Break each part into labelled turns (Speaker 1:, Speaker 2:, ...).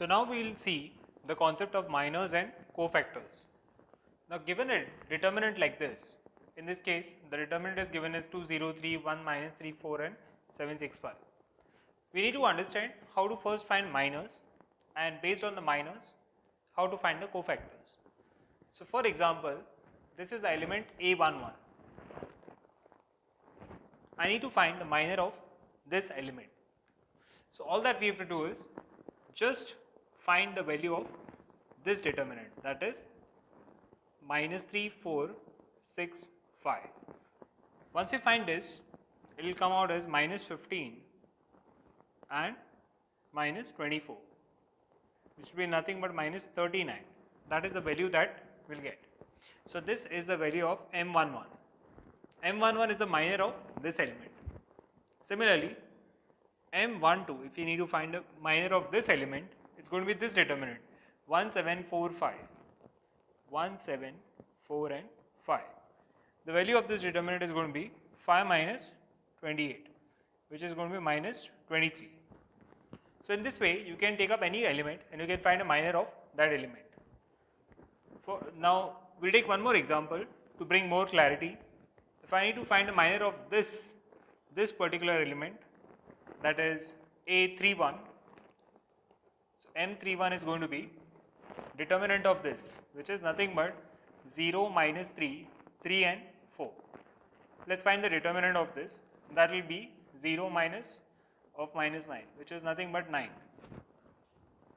Speaker 1: So now we will see the concept of minors and cofactors. Now given a determinant like this, in this case the determinant is given as 2, 0, 3, 1, minus 3, 4 and 7, 6, 5. We need to understand how to first find minors, and based on the minors how to find the cofactors. So for example, this is the element A11. I need to find the minor of this element. So all that we have to do is just find the value of this determinant, that is minus 3, 4, 6, 5. Once we find this, it will come out as minus 15 and minus 24, which will be nothing but minus 39. That is the value that we will get. So this is the value of M11. M11 is the minor of this element. Similarly, M12, if you need to find the minor of this element, it's going to be this determinant 1, 7, 4, 5. 1, 7, 4 and 5. The value of this determinant is going to be 5 minus 28, which is going to be minus 23. So in this way you can take up any element and you can find a minor of that element. Now we will take one more example to bring more clarity. If I need to find a minor of this particular element, that is A31, so M31 is going to be determinant of this, which is nothing but 0, minus 3, 3 and 4. Let's find the determinant of this. That will be 0 minus of minus 9, which is nothing but 9.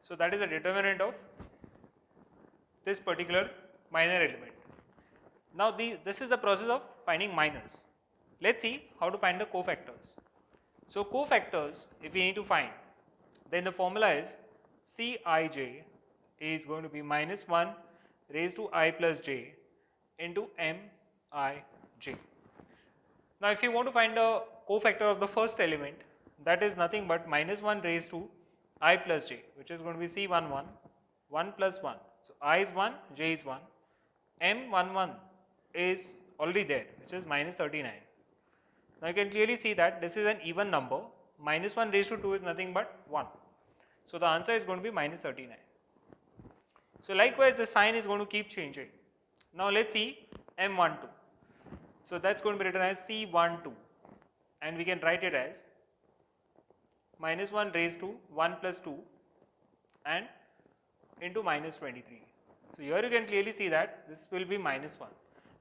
Speaker 1: So that is the determinant of this particular minor element. Now this is the process of finding minors. Let's see how to find the cofactors. So cofactors, if we need to find, then the formula is Cij is going to be minus 1 raised to I plus j into Mij. Now if you want to find the cofactor of the first element, that is nothing but minus 1 raised to I plus j, which is going to be C11, 1 plus 1. So I is 1, j is 1, M11 is already there, which is minus 39. Now you can clearly see that this is an even number, minus 1 raised to 2 is nothing but 1. So the answer is going to be minus 39. So likewise the sign is going to keep changing. Now let's see M12. So that's going to be written as C12, and we can write it as minus 1 raised to 1 plus 2 and into minus 23. So here you can clearly see that this will be minus 1,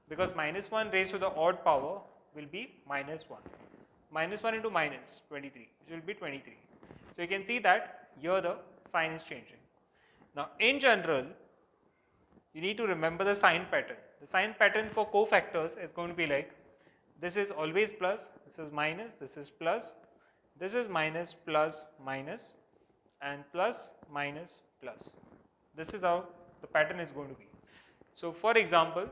Speaker 1: because minus 1 raised to the odd power will be minus 1. Minus 1 into minus 23, which will be 23. So you can see that here the sign is changing. Now in general, you need to remember the sign pattern. The sign pattern for cofactors is going to be like, this is always plus, this is minus, this is plus, this is minus, plus, minus, and plus, minus, plus. This is how the pattern is going to be. So for example,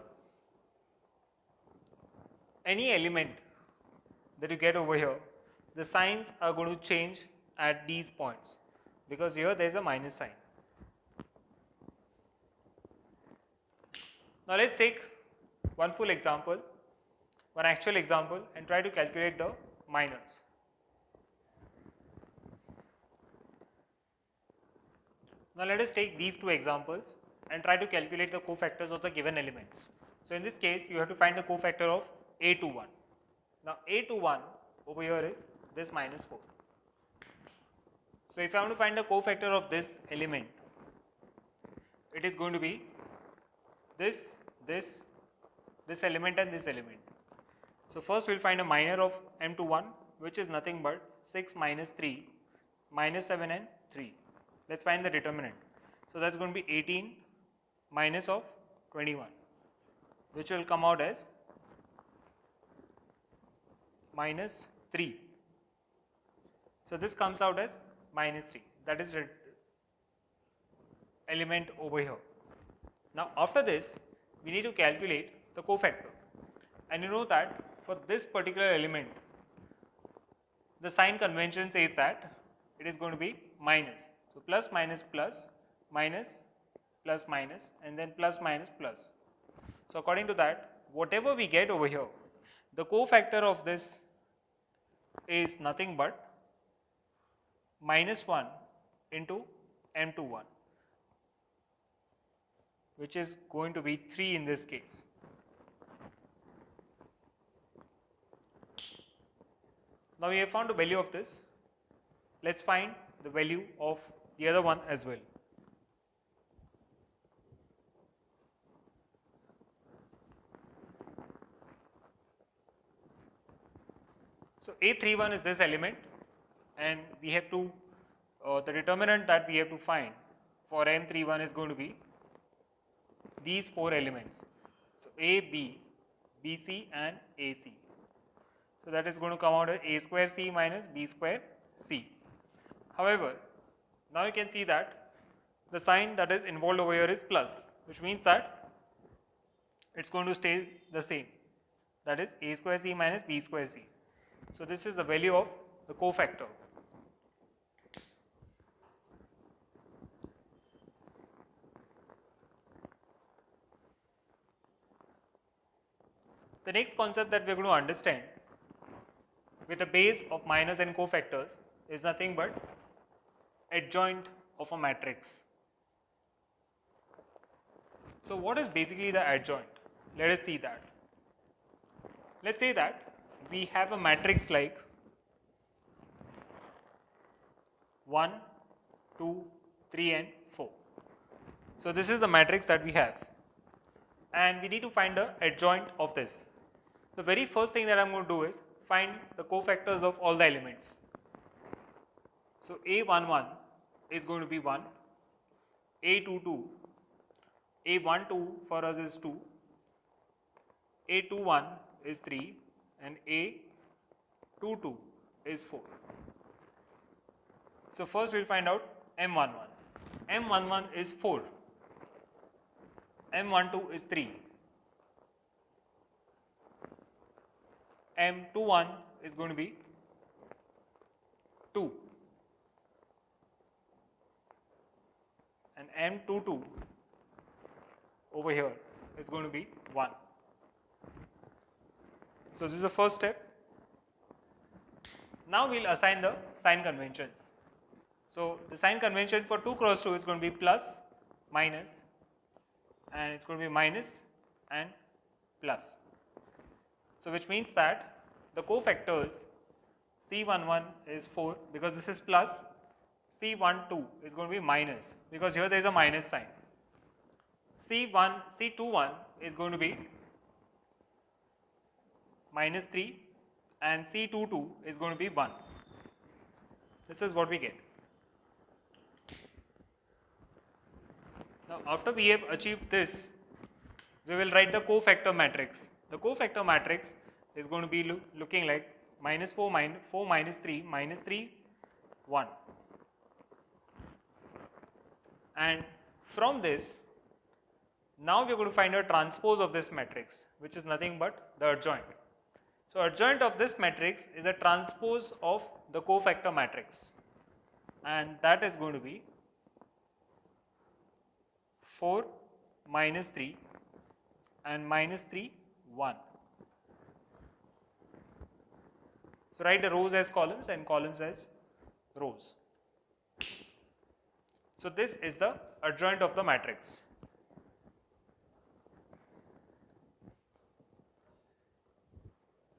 Speaker 1: any element that you get over here, the signs are going to change at these points, because here there is a minus sign. Now let's take one full example, one actual example, and try to calculate the minors. Now let us take these two examples and try to calculate the cofactors of the given elements. So in this case you have to find the cofactor of A21. Now A21 over here is this minus 4. So if I want to find the cofactor of this element, it is going to be this element and this element. So first we will find a minor of M21, which is nothing but 6 minus 3 minus 7 and 3. Let's find the determinant. So that's going to be 18 minus of 21, which will come out as minus 3. So this comes out as minus 3. That is the element over here. Now after this, we need to calculate the cofactor, and you know that for this particular element, the sign convention says that it is going to be minus. So plus minus plus, minus plus minus, and then plus minus plus. So according to that, whatever we get over here, the cofactor of this is nothing but minus 1 into M21, which is going to be 3 in this case. Now we have found the value of this. Let's find the value of the other one as well. So A31 is this element, and we have to, the determinant that we have to find for M31 is going to be these 4 elements. So A, B, BC and AC. So that is going to come out as A square C minus B square C. However, now you can see that the sign that is involved over here is plus, which means that it's going to stay the same. That is A square C minus B square C. So this is the value of the cofactor. The next concept that we are going to understand with a base of minus and cofactors is nothing but adjoint of a matrix. So what is basically the adjoint? Let us see that. Let's say that we have a matrix like 1, 2, 3 and 4. So this is the matrix that we have, and we need to find the adjoint of this. The very first thing that I am going to do is find the cofactors of all the elements. So A11 is going to be 1, A22, A12 for us is 2, A21 is 3 and A22 is 4. So first we will find out M11. M11 is 4, M12 is 3, M21 is going to be 2 and M22 over here is going to be 1. So this is the first step. Now we will assign the sign conventions. So the sign convention for 2 cross 2 is going to be plus, minus, and it's going to be minus and plus. So which means that the cofactors C11 is 4 because this is plus, C12 is going to be minus because here there is a minus sign. C21 is going to be minus 3 and C22 is going to be 1. This is what we get. Now after we have achieved this, we will write the cofactor matrix. The cofactor matrix is going to be looking like minus 4 minus 3 minus 3 1. And from this, now we are going to find a transpose of this matrix, which is nothing but the adjoint. So adjoint of this matrix is a transpose of the cofactor matrix, and that is going to be 4 minus 3 and minus 3 1. So write the rows as columns and columns as rows. So this is the adjoint of the matrix.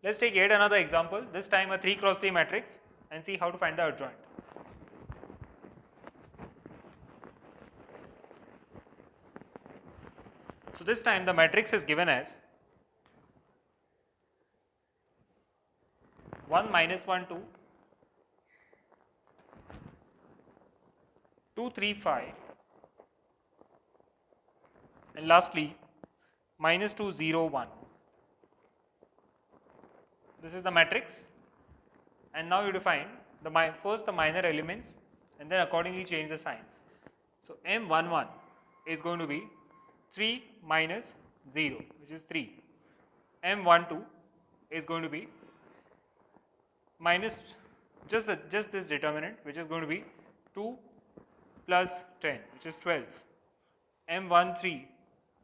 Speaker 1: Let's take yet another example, this time a 3 cross 3 matrix, and see how to find the adjoint. So this time the matrix is given as 1 minus 1 2, 2 3 5, and lastly minus 2 0 1. This is the matrix, and now you define first the minor elements and then accordingly change the signs. So M11 is going to be 3 minus 0, which is 3. M12 is going to be minus just this determinant, which is going to be 2 plus 10, which is 12. M13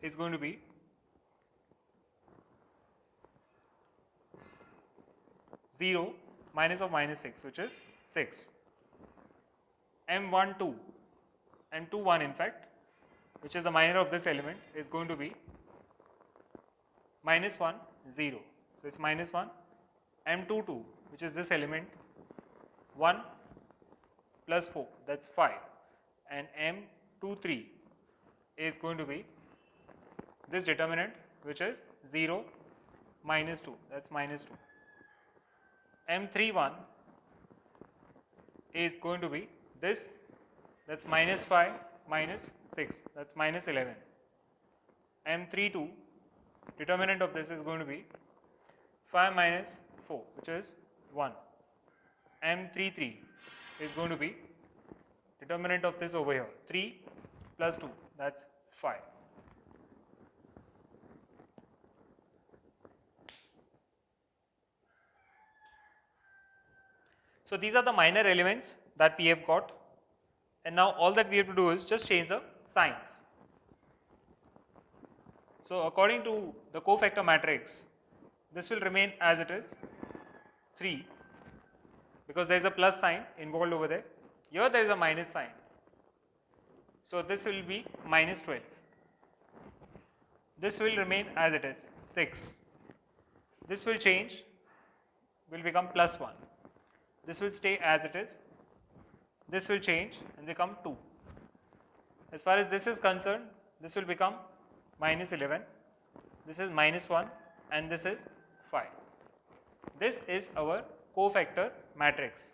Speaker 1: is going to be 0 minus of minus 6, which is 6. M12 M21 in fact, which is the minor of this element, is going to be minus 1, 0. So it's minus 1. M22, which is this element, 1 plus 4, that's 5. And M23 is going to be this determinant, which is 0, minus 2, that's minus 2. M31 is going to be this, that's minus 5, minus 6, that's minus 11. M32, determinant of this is going to be 5 minus 4, which is 1. M33 is going to be determinant of this over here, 3 plus 2, that's 5. So these are the minor elements that we have got, and now all that we have to do is just change the signs. So according to the cofactor matrix, this will remain as it is, 3, because there is a plus sign involved over there. Here there is a minus sign. So this will be minus 12. This will remain as it is, 6. This will change, will become plus 1. This will stay as it is. This will change and become 2. As far as this is concerned, this will become minus 11. This is minus 1 and this is 5. This is our cofactor matrix.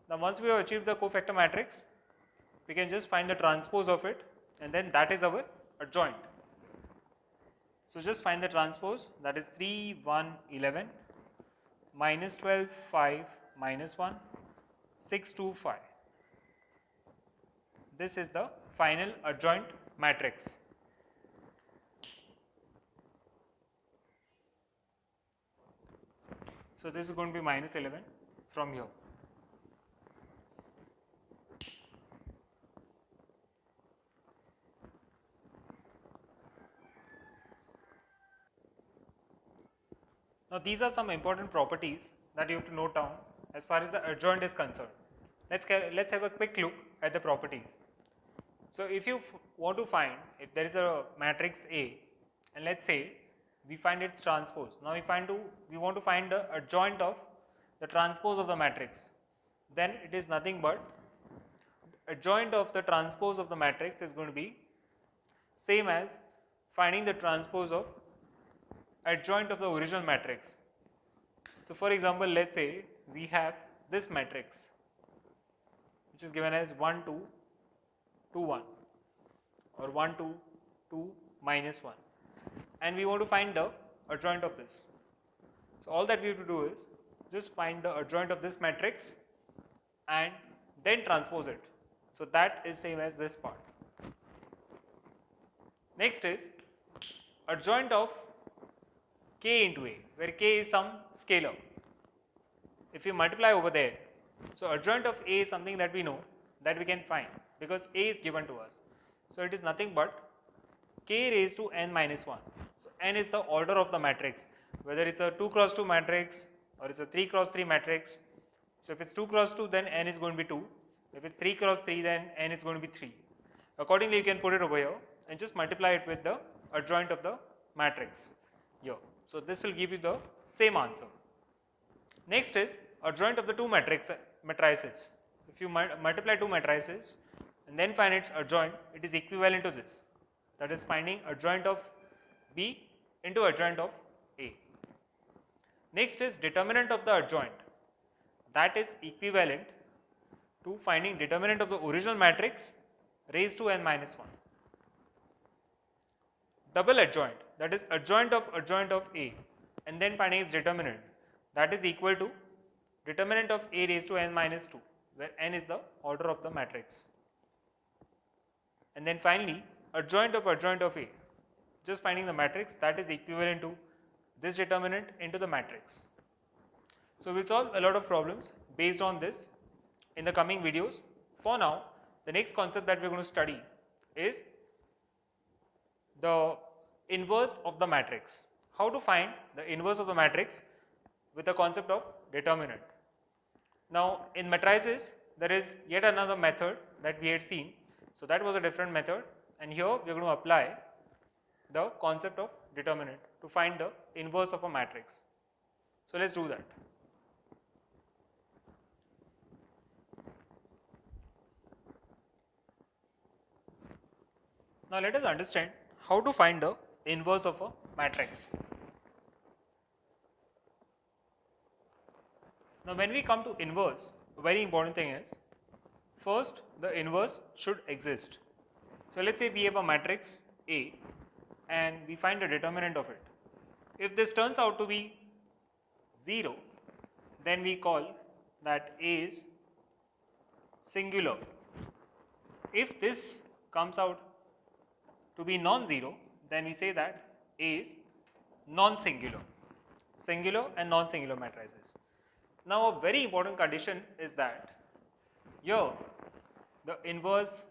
Speaker 1: Now once we have achieved the cofactor matrix, we can just find the transpose of it, and then that is our adjoint. So just find the transpose, that is 3, 1, 11, minus 12, 5, minus 1, 6, 2, 5. This is the final adjoint matrix. So this is going to be minus 11 from here. Now these are some important properties that you have to note down as far as the adjoint is concerned. Let's have a quick look at the properties. So if you want to find, if there is a matrix A, and let's say we find its transpose. Now we want to find the adjoint of the transpose of the matrix. Then it is nothing but adjoint of the transpose of the matrix is going to be same as finding the transpose of adjoint of the original matrix. So for example, let's say we have this matrix, which is given as 1, 2, 2, 1, or 1, 2, 2, minus 1, and we want to find the adjoint of this. So all that we have to do is just find the adjoint of this matrix and then transpose it. So that is same as this part. Next is adjoint of K into A, where K is some scalar. If you multiply over there, so adjoint of A is something that we know, that we can find, because A is given to us. So it is nothing but K raised to n minus 1. So n is the order of the matrix, whether it's a 2 cross 2 matrix or it's a 3 cross 3 matrix. So if it's 2 cross 2, then n is going to be 2. If it's 3 cross 3, then n is going to be 3. Accordingly, you can put it over here and just multiply it with the adjoint of the matrix here. So this will give you the same answer. Next is adjoint of the two matrices. If you multiply two matrices and then find its adjoint, it is equivalent to this. That is finding adjoint of B into adjoint of A. Next is determinant of the adjoint. That is equivalent to finding determinant of the original matrix raised to n minus 1. Double adjoint, that is adjoint of A, and then finding its determinant, that is equal to determinant of A raised to n minus 2, where n is the order of the matrix. And then finally adjoint of A, just finding the matrix, that is equivalent to this determinant into the matrix. So we will solve a lot of problems based on this in the coming videos. For now, the next concept that we are going to study is the inverse of the matrix. How to find the inverse of the matrix with the concept of determinant. Now in matrices, there is yet another method that we had seen. So that was a different method, and here we are going to apply the concept of determinant to find the inverse of a matrix. So let's do that. Now let us understand how to find the inverse of a matrix. Now when we come to inverse, a very important thing is, first the inverse should exist. So let's say we have a matrix A and we find the determinant of it. If this turns out to be 0, then we call that A is singular. If this comes out to be non-zero, then we say that A is non-singular. Singular and non-singular matrices. Now a very important condition is that here the inverse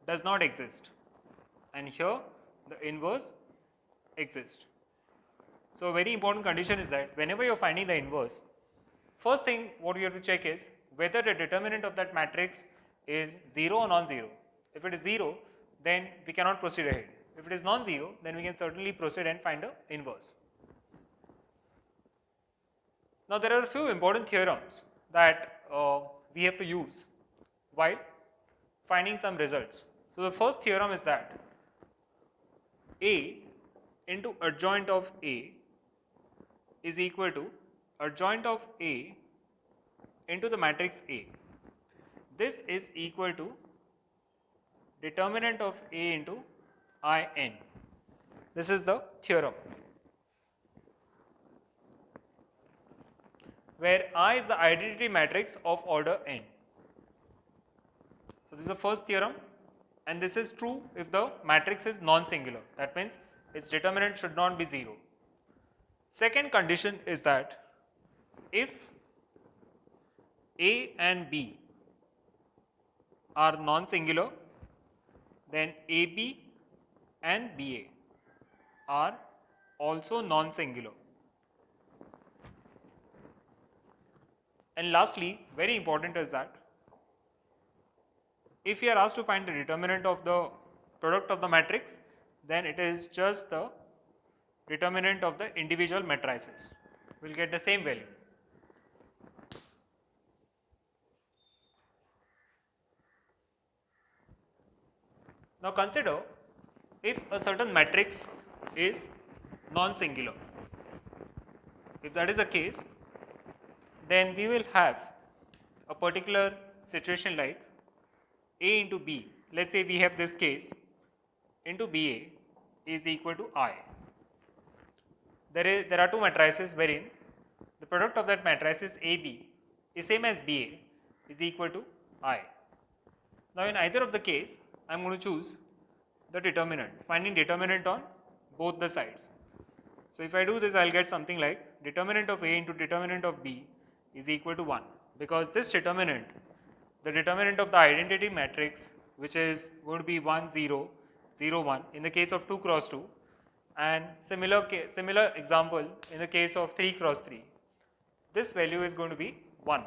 Speaker 1: does not exist, and here the inverse exists. So a very important condition is that whenever you are finding the inverse, first thing what you have to check is whether the determinant of that matrix is 0 or non-zero. If it is 0, then we cannot proceed ahead. If it is non-zero, then we can certainly proceed and find the inverse. Now there are a few important theorems that we have to use while finding some results. So the first theorem is that A into adjoint of A is equal to adjoint of A into the matrix A. This is equal to determinant of A into In. This is the theorem, where I is the identity matrix of order n. So this is the first theorem, and this is true if the matrix is non-singular. That means its determinant should not be 0. Second condition is that if A and B are non-singular, then AB and BA are also non-singular. And lastly, very important is that if you are asked to find the determinant of the product of the matrix, then it is just the determinant of the individual matrices. We will get the same value. Now consider if a certain matrix is non-singular. If that is the case, then we will have a particular situation like A into B. Let's say we have this case into BA is equal to I. There are two matrices wherein the product of that matrices AB is same as BA is equal to I. Now in either of the case, I am going to choose the determinant, finding determinant on both the sides. So if I do this, I will get something like determinant of A into determinant of B is equal to 1, because this determinant, the determinant of the identity matrix, which is going to be 1 0 0 1 in the case of 2 cross 2, and similar example in the case of 3 cross 3, this value is going to be 1.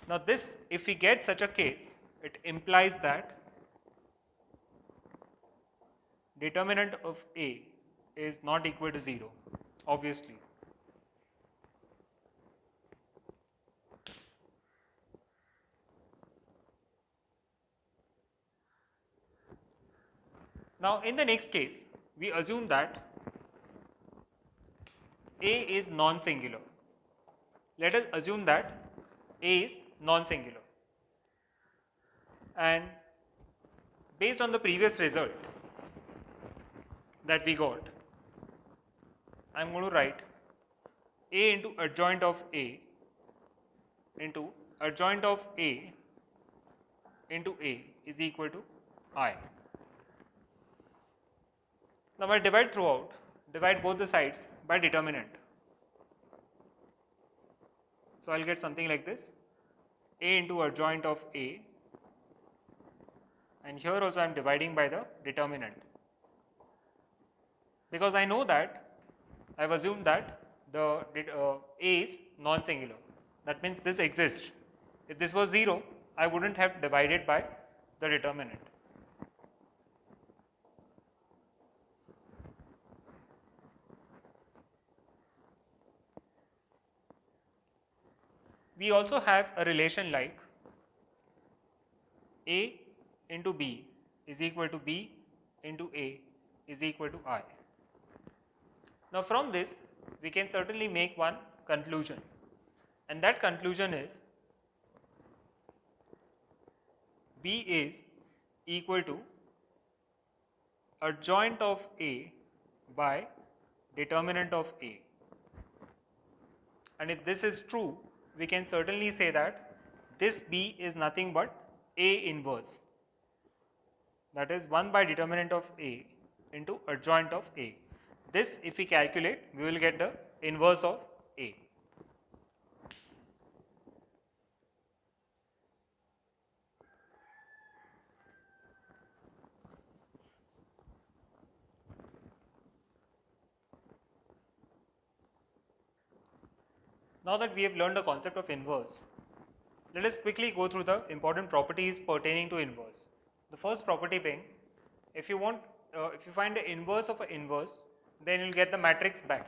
Speaker 1: Now this, if we get such a case, it implies that determinant of A is not equal to 0, obviously. Now in the next case, we assume that A is non-singular. Let us assume that A is non-singular, and based on the previous result that we got, I am going to write A into adjoint of A into adjoint of A into A is equal to I. Now I divide throughout, divide both the sides by determinant. So I will get something like this, A into adjoint of A, and here also I am dividing by the determinant, because I know that I have assumed that A is non-singular. That means this exists. If this was 0, I wouldn't have divided by the determinant. We also have a relation like A into B is equal to B into A is equal to I. Now from this we can certainly make one conclusion, and that conclusion is B is equal to adjoint of A by determinant of A. And if this is true, we can certainly say that this B is nothing but A inverse. That is 1 by determinant of A into adjoint of A. This, if we calculate, we will get the inverse of A. Now that we have learned the concept of inverse, let us quickly go through the important properties pertaining to inverse. The first property being, if you find the inverse of an inverse, then you will get the matrix back.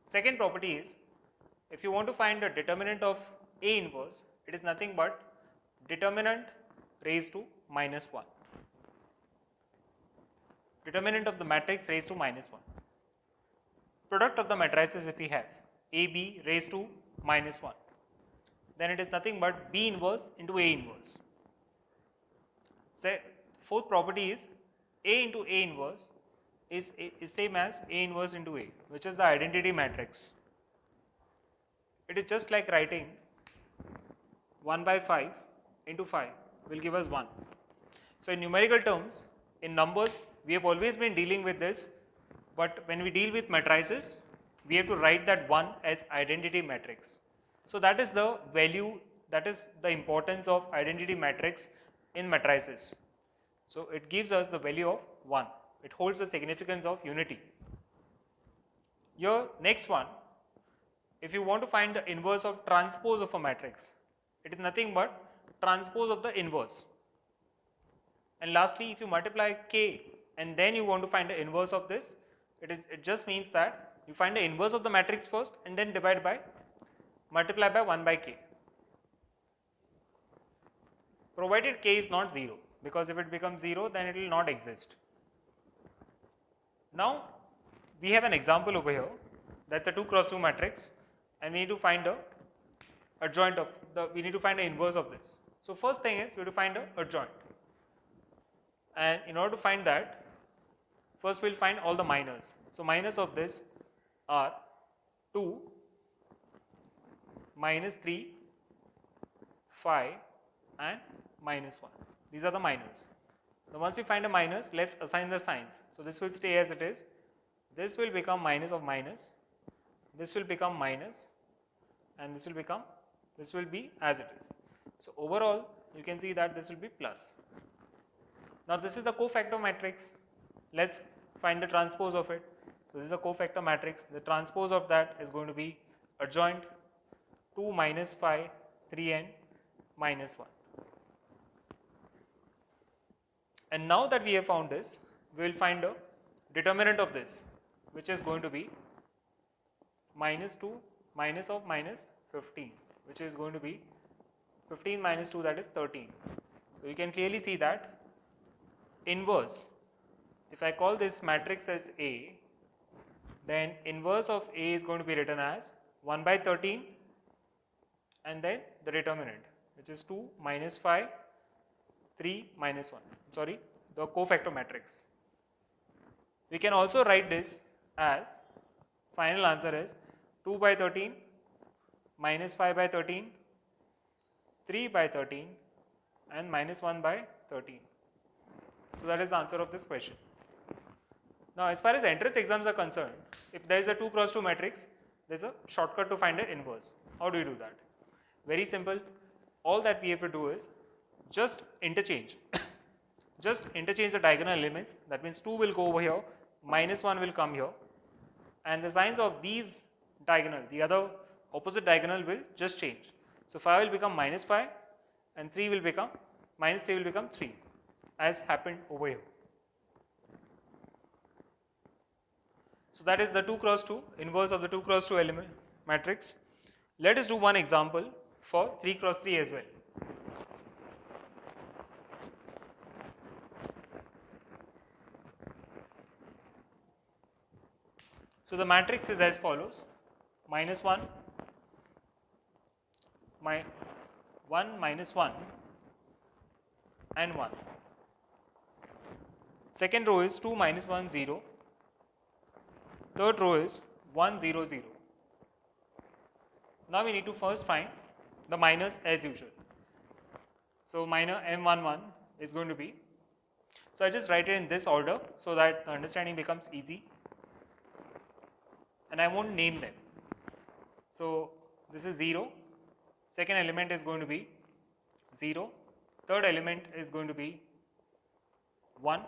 Speaker 1: Second property is, if you want to find the determinant of A inverse, it is nothing but determinant raised to minus 1. Determinant of the matrix raised to minus 1. Product of the matrices if we have AB raised to minus 1, then it is nothing but B inverse into A inverse. Say, fourth property is A into A inverse is same as A inverse into A, which is the identity matrix. It is just like writing 1 by 5 into 5 will give us 1. So in numerical terms, in numbers, we have always been dealing with this, but when we deal with matrices, we have to write that 1 as identity matrix. So that is the value, that is the importance of identity matrix in matrices. So it gives us the value of 1. It holds the significance of unity. Here, next one, if you want to find the inverse of transpose of a matrix, it is nothing but transpose of the inverse. And lastly, if you multiply k and then you want to find the inverse of this, it just means that you find the inverse of the matrix first and then multiply by 1 by k. Provided k is not 0, because if it becomes 0, then it will not exist. Now we have an example over here, that's a 2 cross 2 matrix, and we need to find the adjoint of we need to find the inverse of this. So first thing is we have to find the adjoint, and in order to find that, first we will find all the minors. So minors of this are 2, minus 3, 5 and minus 1. These are the minors. Now once we find the minors, let's assign the signs. So this will stay as it is. This will become minus of minus. This will become minus, and this will be as it is. So overall, you can see that this will be plus. Now this is the cofactor matrix. Let's find the transpose of it. So this is a cofactor matrix. The transpose of that is going to be adjoint 2 minus 5, 3 and minus 1. And now that we have found this, we will find the determinant of this, which is going to be minus 2 minus of minus 15, which is going to be 15 minus 2, that is 13. So you can clearly see that inverse, if I call this matrix as A, then inverse of A is going to be written as 1 by 13 and then the determinant, which is 2 minus 5, 3 minus 1, sorry, the cofactor matrix. We can also write this as, final answer is 2 by 13 minus 5 by 13, 3 by 13 and minus 1 by 13. So that is the answer of this question. Now as far as entrance exams are concerned, if there is a 2 cross 2 matrix, there is a shortcut to find the inverse. How do you do that? Very simple. All that we have to do is just interchange. Just interchange the diagonal elements. That means 2 will go over here, minus 1 will come here, and the signs of these diagonal, the other opposite diagonal will just change. So 5 will become minus 5 and 3 will become minus 3 will become 3 as happened over here. So that is the 2 cross 2 inverse of the 2 cross 2 element matrix. Let us do one example for 3 cross 3 as well. So the matrix is as follows: minus 1, 1 minus 1 and 1. Second row is 2 minus 1 0. Third row is 1 0 0. Now we need to first find the minors as usual. So minor M11 is going to be, so I just write it in this order so that the understanding becomes easy, and I won't name them. So this is 0, second element is going to be 0, third element is going to be 1,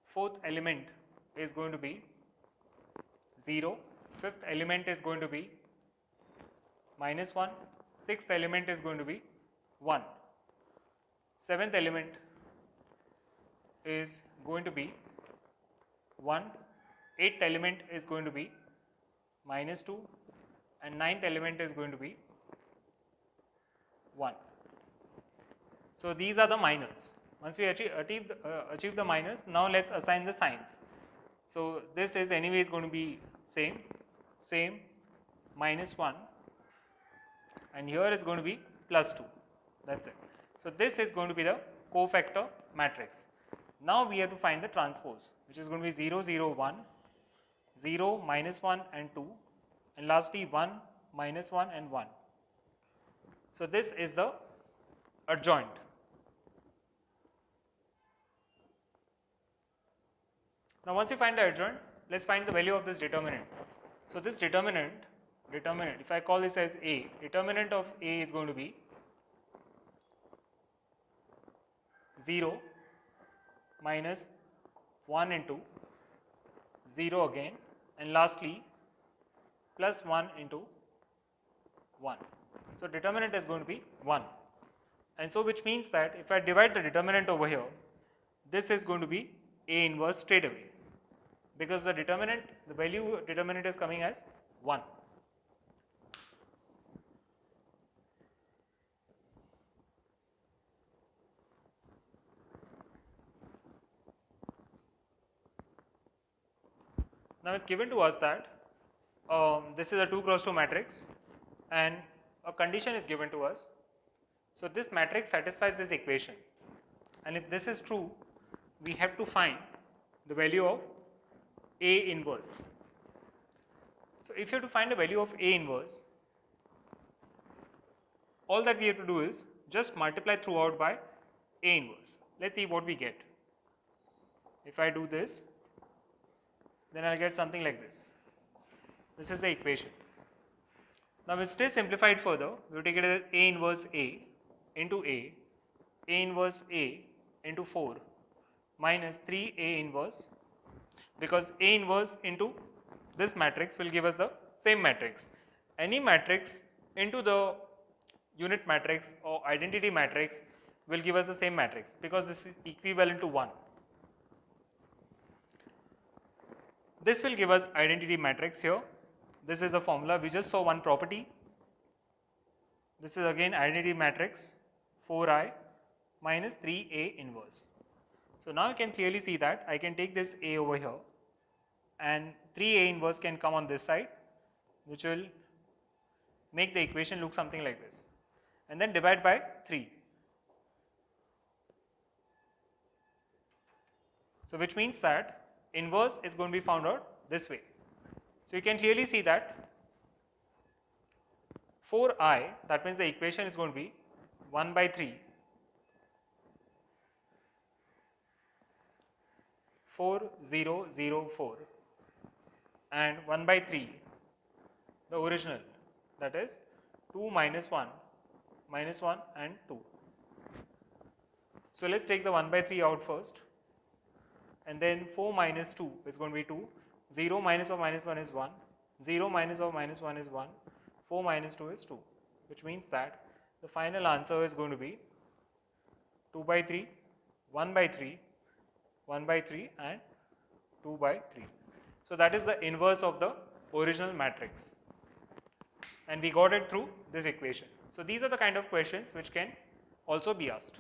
Speaker 1: fourth element is going to be 0, fifth element is going to be minus 1, sixth element is going to be 1, seventh element is going to be 1, eighth element is going to be minus 2, and ninth element is going to be 1. So these are the minors. Once we achieve the minors, now let's assign the signs. So this is anyways going to be same, minus 1, and here is going to be plus 2. That's it. So this is going to be the cofactor matrix. Now we have to find the transpose, which is going to be 0 0 1, 0 minus 1 and 2, and lastly 1 minus 1 and 1. So this is the adjoint. Now once you find the adjoint, let's find the value of this determinant. So this determinant, if I call this as A, determinant of A is going to be 0 minus 1 into 0 again, and lastly plus 1 into 1. So determinant is going to be 1, and so which means that if I divide the determinant over here, this is going to be A inverse straight away, because the determinant, the value determinant is coming as 1. Now it's given to us that this is a 2 cross 2 matrix and a condition is given to us. So this matrix satisfies this equation, and if this is true, we have to find the value of A inverse. So if you have to find the value of A inverse, all that we have to do is just multiply throughout by A inverse. Let's see what we get. If I do this, then I'll get something like this. This is the equation. Now we'll still simplify it further. We'll take it as A inverse A into A inverse A into 4 minus 3A inverse, because A inverse into this matrix will give us the same matrix. Any matrix into the unit matrix or identity matrix will give us the same matrix, because this is equivalent to 1. This will give us identity matrix here. This is a formula. We just saw one property. This is again identity matrix 4i minus 3A inverse. So now you can clearly see that I can take this A over here, and 3A inverse can come on this side, which will make the equation look something like this, and then divide by 3. So which means that inverse is going to be found out this way. So you can clearly see that 4i, that means the equation is going to be 1 by 3 4004 and 1 by 3 the original, that is 2 minus 1 and 2. So let's take the 1 by 3 out first, and then 4 minus 2 is going to be 2, 0 minus 1 is 1, 0 minus of minus 1 is 1, 4 minus 2 is 2, which means that the final answer is going to be 2 by 3, 1 by 3, 1 by 3 and 2 by 3. So that is the inverse of the original matrix, and we got it through this equation. So these are the kind of questions which can also be asked.